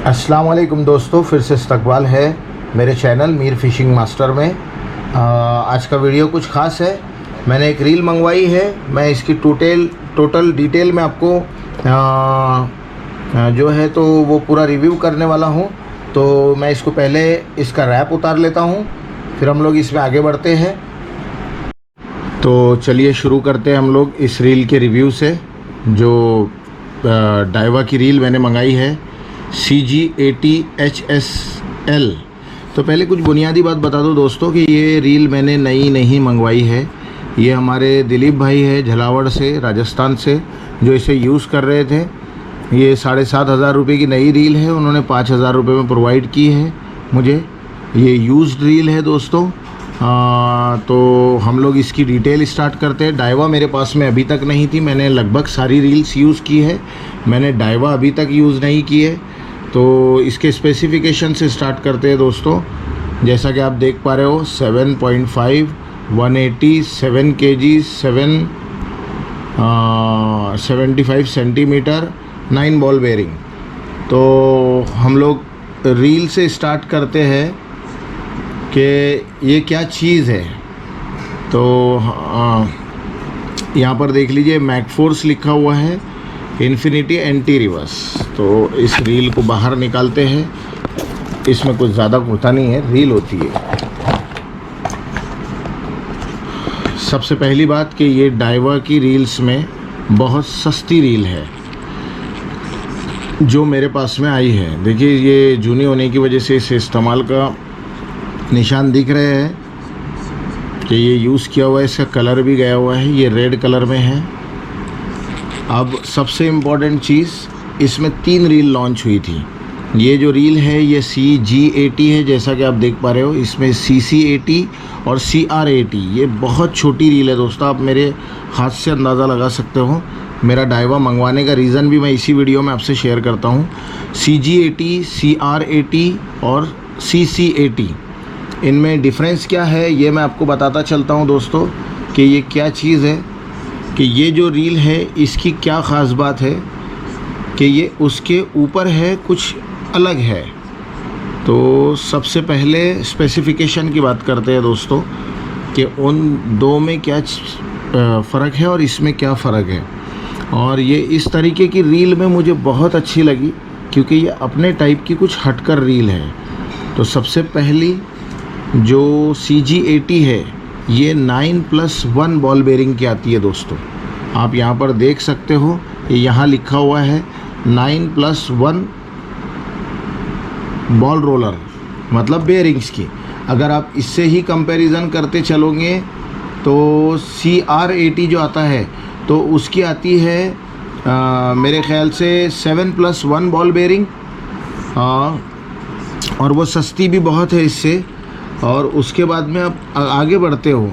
अस्सलाम वालेकुम दोस्तों, फिर से इस्तकबाल है मेरे चैनल मीर फ़िशिंग मास्टर में। आज का वीडियो कुछ ख़ास है। मैंने एक रील मंगवाई है। मैं इसकी टोटल डिटेल में आपको जो है तो वो पूरा रिव्यू करने वाला हूँ। तो मैं इसको पहले इसका रैप उतार लेता हूँ, फिर हम लोग इसमें आगे बढ़ते हैं। तो चलिए शुरू करते हैं हम लोग इस रील के रिव्यू से। जो डाइवा की रील मैंने मंगाई है CG80HSL। तो पहले कुछ बुनियादी बात बता दूं दोस्तों कि ये रील मैंने नई नहीं मंगवाई है। ये हमारे दिलीप भाई है झलावड़ से, राजस्थान से, जो इसे यूज़ कर रहे थे। ये 7,500 रुपये की नई रील है, उन्होंने 5,000 रुपये में प्रोवाइड की है मुझे। ये यूज्ड रील है दोस्तों। तो हम लोग इसकी डिटेल स्टार्ट करते हैं। डाइवा मेरे पास में अभी तक नहीं थी। मैंने लगभग सारी रील्स यूज़ की है, मैंने डाइवा अभी तक यूज़ नहीं की है। तो इसके स्पेसिफिकेशन से स्टार्ट करते हैं दोस्तों। जैसा कि आप देख पा रहे हो 7.5 187 kg 75 सेंटीमीटर 9 बॉल बेरिंग। तो हम लोग रील से स्टार्ट करते हैं कि ये क्या चीज़ है। तो यहाँ पर देख लीजिए मैकफोर्स लिखा हुआ है, इन्फिनिटी एंटी रिवर्स। तो इस रील को बाहर निकालते हैं। इसमें कुछ ज़्यादा होता नहीं है, रील होती है। सबसे पहली बात कि ये डाइवा की रील्स में बहुत सस्ती रील है जो मेरे पास में आई है। देखिए ये जूनी होने की वजह से इसे इस्तेमाल का निशान दिख रहे हैं कि ये यूज़ किया हुआ है। इसका कलर भी गया हुआ है, ये रेड कलर में है। अब सबसे इम्पॉर्टेंट चीज़, इसमें 3 रील लॉन्च हुई थी। ये जो रील है ये CG80 है, जैसा कि आप देख पा रहे हो। इसमें CC80 और CR80, ये बहुत छोटी रील है दोस्तों। आप मेरे हाथ से अंदाज़ा लगा सकते हो। मेरा डाइवा मंगवाने का रीज़न भी मैं इसी वीडियो में आपसे शेयर करता हूँ। CG80, CR80 और CC80, इनमें डिफरेंस क्या है ये मैं आपको बताता चलता हूँ दोस्तों कि ये क्या चीज़ है, कि ये जो रील है इसकी क्या ख़ास बात है कि ये उसके ऊपर है, कुछ अलग है। तो सबसे पहले स्पेसिफिकेशन की बात करते हैं दोस्तों कि उन दो में क्या फ़र्क है और इसमें क्या फ़र्क है। और ये इस तरीके की रील में मुझे बहुत अच्छी लगी क्योंकि ये अपने टाइप की कुछ हटकर रील है। तो सबसे पहली जो CG80 है ये 9+1 बॉल बेरिंग की आती है दोस्तों। आप यहाँ पर देख सकते हो, ये यहाँ लिखा हुआ है 9+1 बॉल रोलर, मतलब बेरिंग्स की। अगर आप इससे ही कंपैरिजन करते चलोगे तो CR80 जो आता है तो उसकी आती है मेरे ख्याल से 7+1 बॉल बेरिंग, और वो सस्ती भी बहुत है इससे। और उसके बाद में आप आगे बढ़ते हो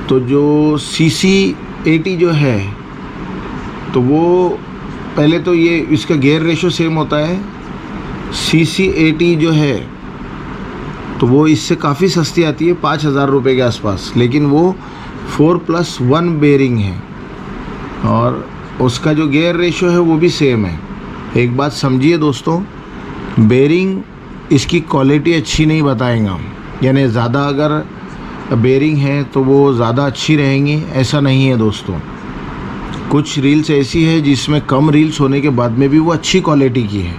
तो जो CC80 जो है तो वो पहले तो ये इसका गियर रेशो सेम होता है। CC80 जो है तो वो इससे काफ़ी सस्ती आती है, 5,000 रुपये के आसपास, लेकिन वो 4+1 बेरिंग है और उसका जो गियर रेशो है वो भी सेम है। एक बात समझिए दोस्तों, बेरिंग इसकी क्वालिटी अच्छी नहीं बताएगा, यानी ज़्यादा अगर बेरिंग है तो वो ज़्यादा अच्छी रहेंगी, ऐसा नहीं है दोस्तों। कुछ रील्स ऐसी है जिसमें कम रील्स होने के बाद में भी वो अच्छी क्वालिटी की है,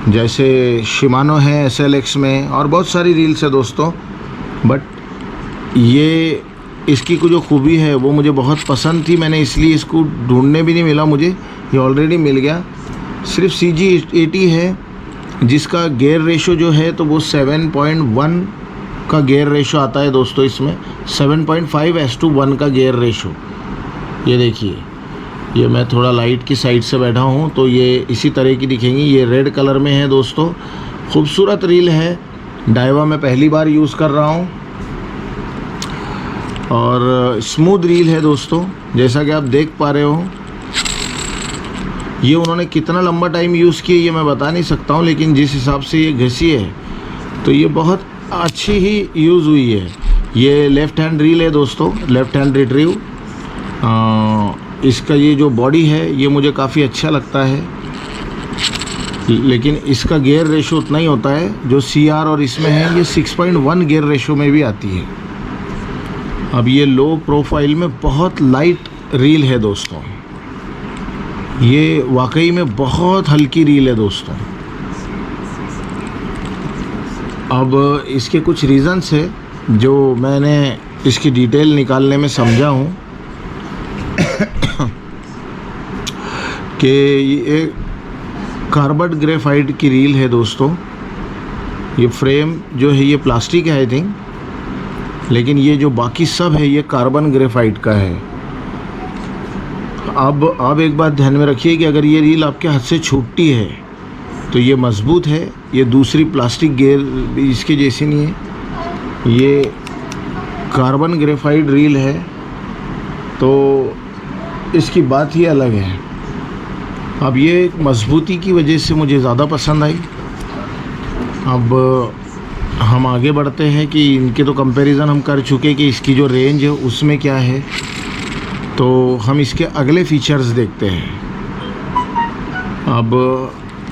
जैसे शिमानो है SLX में, और बहुत सारी रील्स है दोस्तों। बट ये इसकी जो खूबी है वो मुझे बहुत पसंद थी, मैंने इसलिए इसको ढूंढने भी नहीं मिला मुझे, ये ऑलरेडी मिल गया। सिर्फ CG80 है जिसका गियर रेशो जो है तो वो 7.1 का गियर रेशो आता है दोस्तों। इसमें 7.5:1 का गियर रेशो। ये देखिए, ये मैं थोड़ा लाइट की साइड से बैठा हूँ तो ये इसी तरह की दिखेंगी। ये रेड कलर में है दोस्तों, खूबसूरत रील है। डाइवा में पहली बार यूज़ कर रहा हूँ और स्मूथ रील है दोस्तों, जैसा कि आप देख पा रहे हो। ये उन्होंने कितना लंबा टाइम यूज़ किया ये मैं बता नहीं सकता हूँ, लेकिन जिस हिसाब से ये घसी है तो ये बहुत अच्छी ही यूज़ हुई है। ये लेफ़्ट हैंड रील है दोस्तों, लेफ़्ट हैंड रिट्रीव। इसका ये जो बॉडी है ये मुझे काफ़ी अच्छा लगता है। लेकिन इसका गियर रेशो उतना ही होता है जो CR और इसमें है ये 6.1 गियर रेशो में भी आती है। अब ये लो प्रोफाइल में बहुत लाइट रील है दोस्तों, ये वाकई में बहुत हल्की रील है दोस्तों। अब इसके कुछ रीज़न्स है जो मैंने इसकी डिटेल निकालने में समझा हूँ कि ये कार्बन ग्रेफाइट की रील है दोस्तों। ये फ्रेम जो है ये प्लास्टिक है आई थिंक, लेकिन ये जो बाकी सब है ये कार्बन ग्रेफाइट का है। अब एक बात ध्यान में रखिए कि अगर ये रील आपके हाथ से छूटती है तो ये मज़बूत है, ये दूसरी प्लास्टिक गियर इसके जैसी नहीं है, ये कार्बन ग्रेफाइट रील है तो इसकी बात ही अलग है। अब ये मज़बूती की वजह से मुझे ज़्यादा पसंद आई। अब हम आगे बढ़ते हैं कि इनके तो कंपैरिजन हम कर चुके कि इसकी जो रेंज है उसमें क्या है, तो हम इसके अगले फीचर्स देखते हैं। अब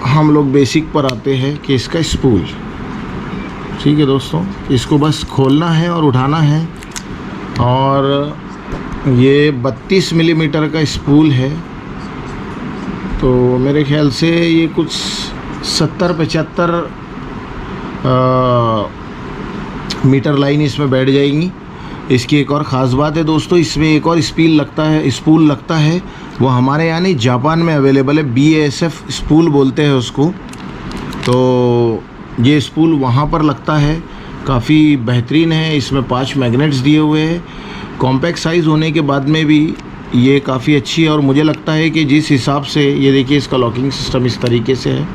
हम लोग बेसिक पर आते हैं कि इसका स्पूल, ठीक है दोस्तों, इसको बस खोलना है और उठाना है। और ये 32 मिलीमीटर का स्पूल है, तो मेरे ख्याल से ये कुछ 70-75 मीटर लाइन इसमें बैठ जाएंगी। इसकी एक और ख़ास बात है दोस्तों, इसमें एक और स्पूल लगता है, वो हमारे यहाँ नहीं जापान में अवेलेबल है, BASF स्पूल बोलते हैं उसको। तो ये स्पूल वहाँ पर लगता है, काफ़ी बेहतरीन है। इसमें 5 मैग्नेट्स दिए हुए हैं। कॉम्पैक्ट साइज़ होने के बाद में भी ये काफ़ी अच्छी है। और मुझे लगता है कि जिस हिसाब से ये देखिए इसका लॉकिंग सिस्टम इस तरीके से है,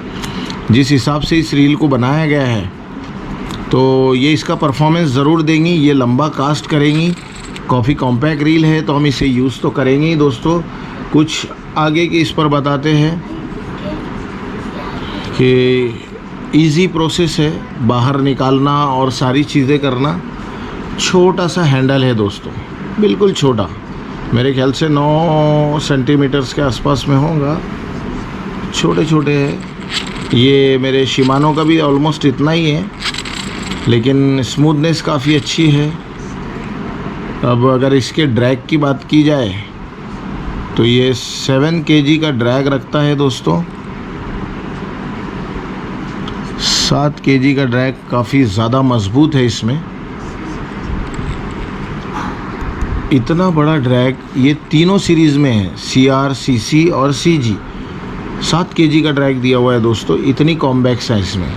जिस हिसाब से इस रील को बनाया गया है, तो ये इसका परफॉर्मेंस ज़रूर देंगी। ये लंबा कास्ट करेंगी, काफ़ी कॉम्पैक्ट रील है तो हम इसे यूज़ तो करेंगे ही दोस्तों। कुछ आगे के इस पर बताते हैं कि इजी प्रोसेस है बाहर निकालना और सारी चीज़ें करना। छोटा सा हैंडल है दोस्तों, बिल्कुल छोटा, मेरे ख्याल से 9 सेंटीमीटर्स के आसपास में होगा, छोटे छोटे हैं। ये मेरे शिमानो का भी ऑलमोस्ट इतना ही है, लेकिन स्मूथनेस काफ़ी अच्छी है। अब अगर इसके ड्रैग की बात की जाए तो ये 7 kg का ड्रैग रखता है दोस्तों। 7 kg का ड्रैग काफ़ी ज़्यादा मजबूत है इसमें। इतना बड़ा ड्रैग ये तीनों सीरीज़ में है, CR, CC और CG। 7 kg का ड्रैग दिया हुआ है दोस्तों, इतनी कॉम्पैक्ट साइज में।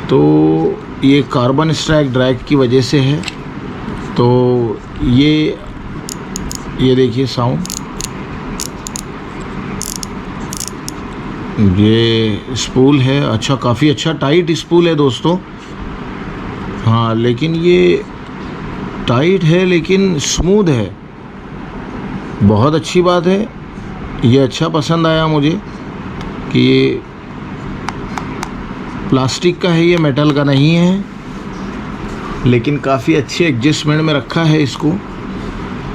तो ये कार्बन स्ट्रैक ड्रैग की वजह से है। तो ये देखिए साउंड, ये स्पूल है, अच्छा काफ़ी अच्छा टाइट स्पूल है दोस्तों। हाँ, लेकिन ये टाइट है लेकिन स्मूथ है, बहुत अच्छी बात है। ये अच्छा पसंद आया मुझे कि ये प्लास्टिक का है, ये मेटल का नहीं है, लेकिन काफ़ी अच्छे एडजस्टमेंट में रखा है इसको।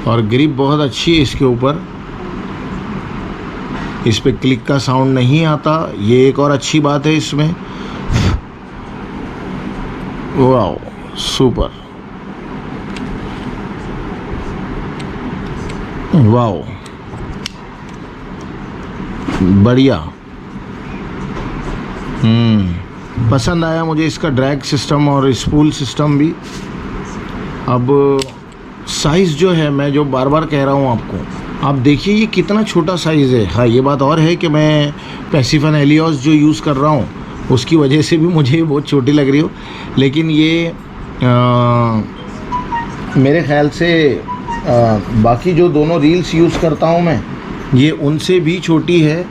और ग्रिप बहुत अच्छी है इसके ऊपर, इस पे क्लिक का साउंड नहीं आता, ये एक और अच्छी बात है इसमें। वाओ, सुपर, वाओ, बढ़िया। पसंद आया मुझे इसका ड्रैग सिस्टम और स्पूल सिस्टम भी। अब साइज़ जो है, मैं जो बार बार कह रहा हूँ आपको, आप देखिए ये कितना छोटा साइज़ है। हाँ, ये बात और है कि मैं पैसिफन हेलियोस जो यूज़ कर रहा हूँ उसकी वजह से भी मुझे बहुत छोटी लग रही हो, लेकिन ये मेरे ख्याल से बाकी जो दोनों रील्स यूज़ करता हूँ मैं, ये उनसे भी छोटी है,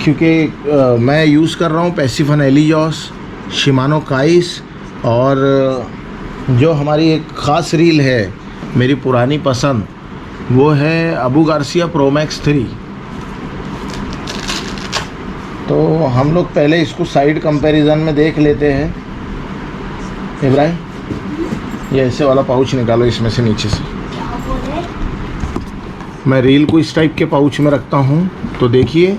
क्योंकि मैं यूज़ कर रहा हूँ पैसिफन हेलियोस, शिमानो काइस, और जो हमारी एक ख़ास रील है मेरी पुरानी पसंद, वो है अबू गार्सिया प्रो मैक्स 3। तो हम लोग पहले इसको साइड कंपैरिजन में देख लेते हैं। इब्राहिम, ये ऐसे वाला पाउच निकालो इसमें से, नीचे से। मैं रील को इस टाइप के पाउच में रखता हूँ, तो देखिए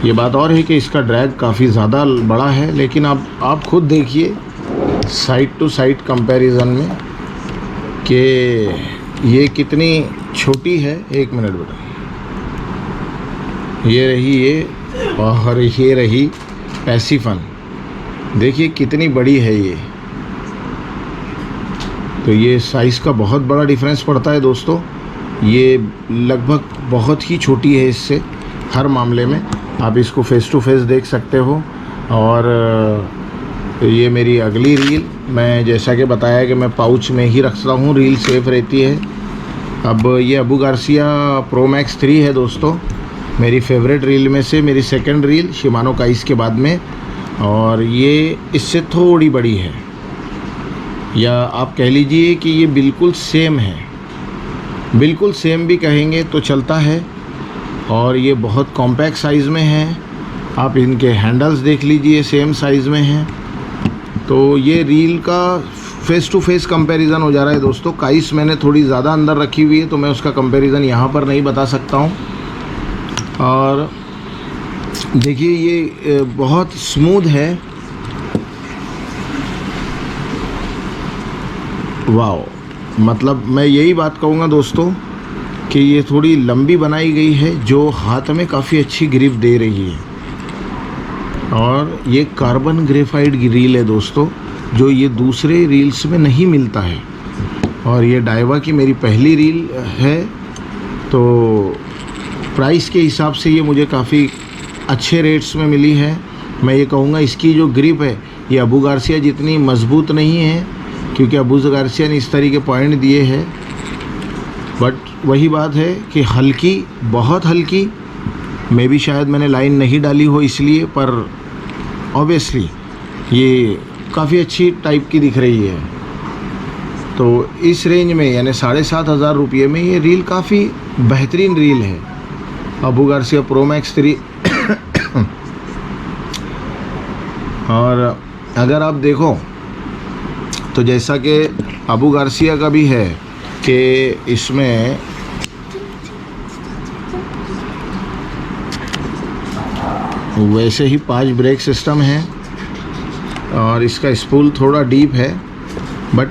ये बात और है कि इसका ड्रैग काफ़ी ज़्यादा बड़ा है, लेकिन आप खुद देखिए साइड टू साइड कंपैरिजन में कि ये कितनी छोटी है। 1 मिनट बेटा, ये रही ये, और ये रही पैसिफन, देखिए कितनी बड़ी है ये। तो ये साइज़ का बहुत बड़ा डिफरेंस पड़ता है दोस्तों। ये लगभग बहुत ही छोटी है इससे हर मामले में। आप इसको फेस टू फेस देख सकते हो। और ये मेरी अगली रील, मैं जैसा कि बताया कि मैं पाउच में ही रखता हूँ, रील सेफ रहती है। अब ये अबू गार्सिया प्रो मैक्स 3 है दोस्तों, मेरी फेवरेट रील में से मेरी सेकंड रील शिमानो काइस के बाद में। और ये इससे थोड़ी बड़ी है, या आप कह लीजिए कि ये बिल्कुल सेम है, बिल्कुल सेम भी कहेंगे तो चलता है। और ये बहुत कॉम्पैक्ट साइज़ में है। आप इनके हैंडल्स देख लीजिए, सेम साइज़ में हैं। तो ये रील का फेस टू फेस कंपैरिजन हो जा रहा है दोस्तों। काइस मैंने थोड़ी ज़्यादा अंदर रखी हुई है, तो मैं उसका कंपैरिजन यहाँ पर नहीं बता सकता हूँ। और देखिए ये बहुत स्मूथ है, वाओ। मतलब मैं यही बात कहूँगा दोस्तों कि ये थोड़ी लंबी बनाई गई है, जो हाथ में काफ़ी अच्छी ग्रिप दे रही है। और ये कार्बन ग्रेफाइट रील है दोस्तों, जो ये दूसरे रील्स में नहीं मिलता है। और ये डाइवा की मेरी पहली रील है, तो प्राइस के हिसाब से ये मुझे काफ़ी अच्छे रेट्स में मिली है। मैं ये कहूँगा इसकी जो ग्रिप है ये अबू गार्सिया जितनी मज़बूत नहीं है, क्योंकि अबू गार्सिया ने इस तरीके पॉइंट दिए हैं। बट वही बात है कि हल्की, बहुत हल्की, मे भी शायद मैंने लाइन नहीं डाली हो इसलिए, पर ऑब्वियसली ये काफ़ी अच्छी टाइप की दिख रही है। तो इस रेंज में यानी 7,500 रुपये में ये रील काफ़ी बेहतरीन रील है, अबू गार्सिया प्रो मैक्स 3। और अगर आप देखो तो जैसा कि अबू गार्सिया का भी है कि इसमें वैसे ही 5 ब्रेक सिस्टम है, और इसका स्पूल थोड़ा डीप है। बट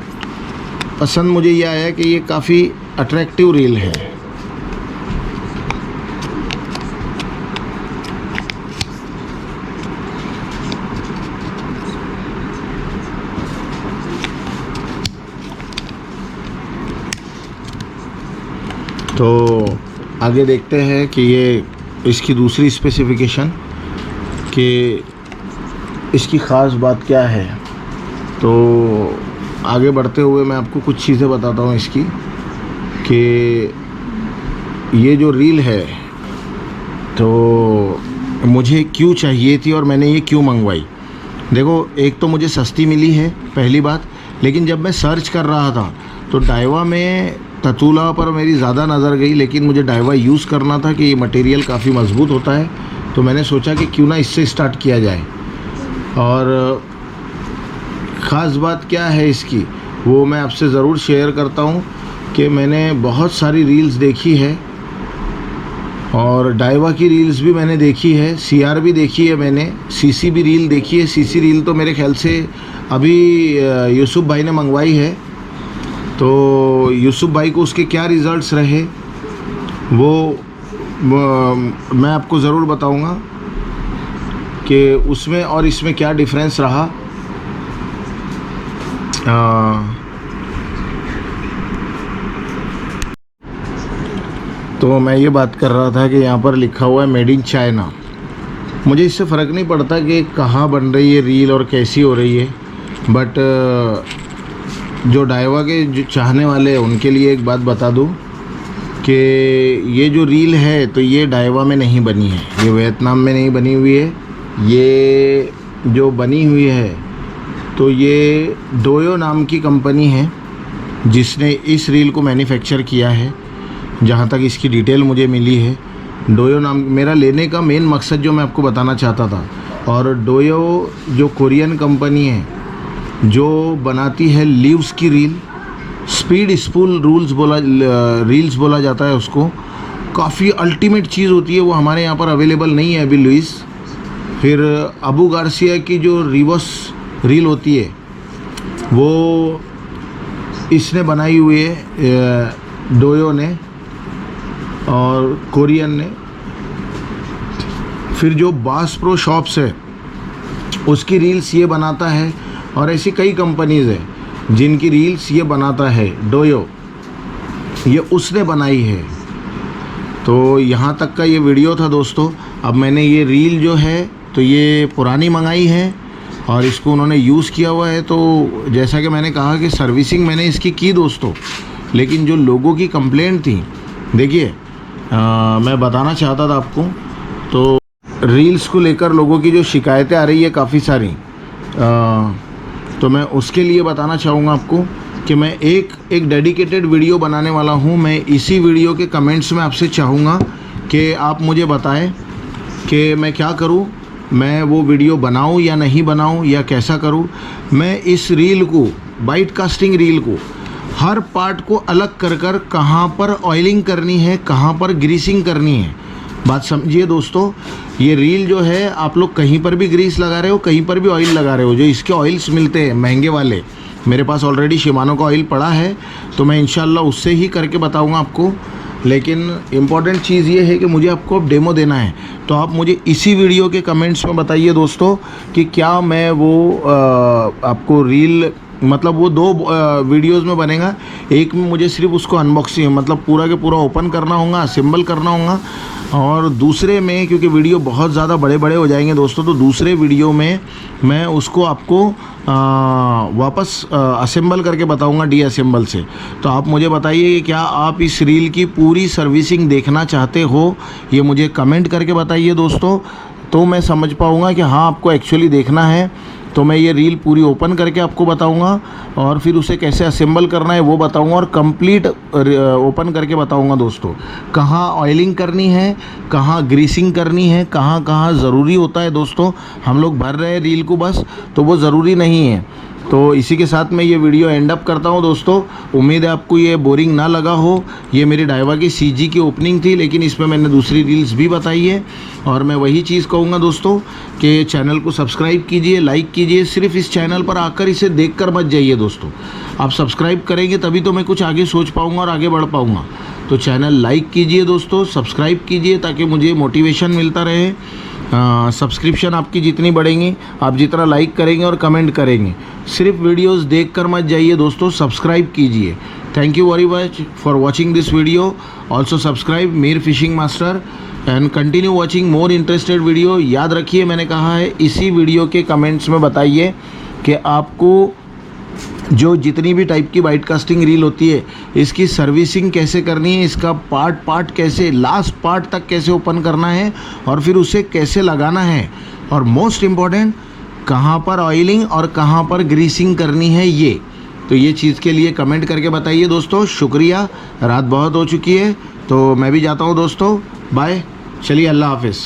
पसंद मुझे ये आया कि ये काफ़ी अट्रैक्टिव रील है। तो आगे देखते हैं कि ये इसकी दूसरी स्पेसिफिकेशन कि इसकी ख़ास बात क्या है। तो आगे बढ़ते हुए मैं आपको कुछ चीज़ें बताता हूँ इसकी, कि ये जो रील है तो मुझे क्यों चाहिए थी और मैंने ये क्यों मंगवाई। देखो, एक तो मुझे सस्ती मिली है पहली बात, लेकिन जब मैं सर्च कर रहा था तो डाइवा में ततुला पर मेरी ज़्यादा नज़र गई, लेकिन मुझे डाइवा यूज़ करना था कि ये मटेरियल काफ़ी मज़बूत होता है। तो मैंने सोचा कि क्यों ना इससे स्टार्ट किया जाए। और ख़ास बात क्या है इसकी, वो मैं आपसे ज़रूर शेयर करता हूँ कि मैंने बहुत सारी रील्स देखी है, और डाइवा की रील्स भी मैंने देखी है, CR भी देखी है मैंने, CC भी रील देखी है। CC रील तो मेरे ख्याल से अभी यूसुफ भाई ने मंगवाई है, तो यूसुफ भाई को उसके क्या रिज़ल्ट्स रहे वो मैं आपको ज़रूर बताऊंगा कि उसमें और इसमें क्या डिफरेंस रहा। तो मैं ये बात कर रहा था कि यहाँ पर लिखा हुआ है मेड इन चाइना। मुझे इससे फ़र्क नहीं पड़ता कि कहाँ बन रही है रील और कैसी हो रही है, बट जो डाइवा के जो चाहने वाले हैं उनके लिए एक बात बता दूँ कि ये जो रील है तो ये डाइवा में नहीं बनी है, ये वियतनाम में नहीं बनी हुई है। ये जो बनी हुई है तो ये डोयो नाम की कंपनी है जिसने इस रील को मैन्युफैक्चर किया है, जहाँ तक इसकी डिटेल मुझे मिली है। डोयो नाम मेरा लेने का मेन मकसद जो मैं आपको बताना चाहता था। और डोयो जो कोरियन कंपनी है जो बनाती है लीव्स की रील, स्पीड स्पूल रील्स बोला जाता है उसको, काफ़ी अल्टीमेट चीज़ होती है, वो हमारे यहाँ पर अवेलेबल नहीं है अभी लुइस। फिर अबू गार्सिया की जो रिवर्स रील होती है वो इसने बनाई हुई है, डोयो ने और कोरियन ने। फिर जो बास प्रो शॉप्स है उसकी रील्स ये बनाता है, और ऐसी कई कंपनीज़ है जिनकी रील्स ये बनाता है। डोयो ये उसने बनाई है। तो यहाँ तक का ये वीडियो था दोस्तों। अब मैंने ये रील जो है तो ये पुरानी मंगाई है और इसको उन्होंने यूज़ किया हुआ है। तो जैसा कि मैंने कहा कि सर्विसिंग मैंने इसकी की दोस्तों, लेकिन जो लोगों की कंप्लेंट थी, देखिए मैं बताना चाहता था आपको, तो रील्स को लेकर लोगों की जो शिकायतें आ रही है काफ़ी सारी, तो मैं उसके लिए बताना चाहूँगा आपको कि मैं एक डेडिकेटेड वीडियो बनाने वाला हूँ। मैं इसी वीडियो के कमेंट्स में आपसे चाहूँगा कि आप मुझे बताएं कि मैं क्या करूँ, मैं वो वीडियो बनाऊँ या नहीं बनाऊँ या कैसा करूँ। मैं इस रील को, बाइट कास्टिंग रील को, हर पार्ट को अलग कर कहाँ पर ऑयलिंग करनी है, कहाँ पर ग्रीसिंग करनी है, बात समझिए दोस्तों। ये रील जो है आप लोग कहीं पर भी ग्रीस लगा रहे हो, कहीं पर भी ऑयल लगा रहे हो, जो इसके ऑयल्स मिलते हैं महंगे वाले, मेरे पास ऑलरेडी शिमानो का ऑयल पड़ा है, तो मैं इंशाल्लाह उससे ही करके बताऊंगा आपको। लेकिन इम्पॉर्टेंट चीज़ ये है कि मुझे आपको अब डेमो देना है, तो आप मुझे इसी वीडियो के कमेंट्स में बताइए दोस्तों कि क्या मैं वो आपको रील, मतलब वो दो वीडियोस में बनेगा। एक में मुझे सिर्फ उसको अनबॉक्सिंग, मतलब पूरा के पूरा ओपन करना होगा, असेंबल करना होगा, और दूसरे में, क्योंकि वीडियो बहुत ज़्यादा बड़े बड़े हो जाएंगे दोस्तों, तो दूसरे वीडियो में मैं उसको आपको वापस असेंबल करके बताऊंगा डीअसेंबल से। तो आप मुझे बताइए कि क्या आप इस रील की पूरी सर्विसिंग देखना चाहते हो, ये मुझे कमेंट करके बताइए दोस्तों, तो मैं समझ पाऊँगा कि हाँ आपको एक्चुअली देखना है। तो मैं ये रील पूरी ओपन करके आपको बताऊंगा, और फिर उसे कैसे असेंबल करना है वो बताऊंगा, और कंप्लीट ओपन करके बताऊंगा दोस्तों कहाँ ऑयलिंग करनी है, कहाँ ग्रीसिंग करनी है, कहाँ कहाँ ज़रूरी होता है दोस्तों। हम लोग भर रहे हैं रील को बस, तो वो ज़रूरी नहीं है। तो इसी के साथ मैं ये वीडियो एंड अप करता हूँ दोस्तों। उम्मीद है आपको ये बोरिंग ना लगा हो। ये मेरी डाइवा की CG की ओपनिंग थी, लेकिन इसमें मैंने दूसरी रील्स भी बताई है। और मैं वही चीज़ कहूँगा दोस्तों कि चैनल को सब्सक्राइब कीजिए, लाइक कीजिए। सिर्फ इस चैनल पर आकर इसे देख कर मत जाइए दोस्तों, आप सब्सक्राइब करेंगे तभी तो मैं कुछ आगे सोच पाऊँगा और आगे बढ़ पाऊँगा। तो चैनल लाइक कीजिए दोस्तों, सब्सक्राइब कीजिए, ताकि मुझे मोटिवेशन मिलता रहे। सब्सक्रिप्शन आपकी जितनी बढ़ेंगी, आप जितना लाइक करेंगे और कमेंट करेंगे। सिर्फ वीडियोस देखकर मत जाइए दोस्तों, सब्सक्राइब कीजिए। Thank you very much for watching this video. Also subscribe Mir fishing master and continue watching more interested video. याद रखिए मैंने कहा है, इसी वीडियो के कमेंट्स में बताइए कि आपको जो जितनी भी टाइप की बाइट कास्टिंग रील होती है, इसकी सर्विसिंग कैसे करनी है, इसका पार्ट कैसे, लास्ट पार्ट तक कैसे ओपन करना है, और फिर उसे कैसे लगाना है, और मोस्ट इम्पॉर्टेंट कहाँ पर ऑयलिंग और कहाँ पर ग्रीसिंग करनी है। ये तो ये चीज़ के लिए कमेंट करके बताइए दोस्तों। शुक्रिया, रात बहुत हो चुकी है, तो मैं भी जाता हूँ दोस्तों। बाय, चलिए, अल्लाह हाफिज़।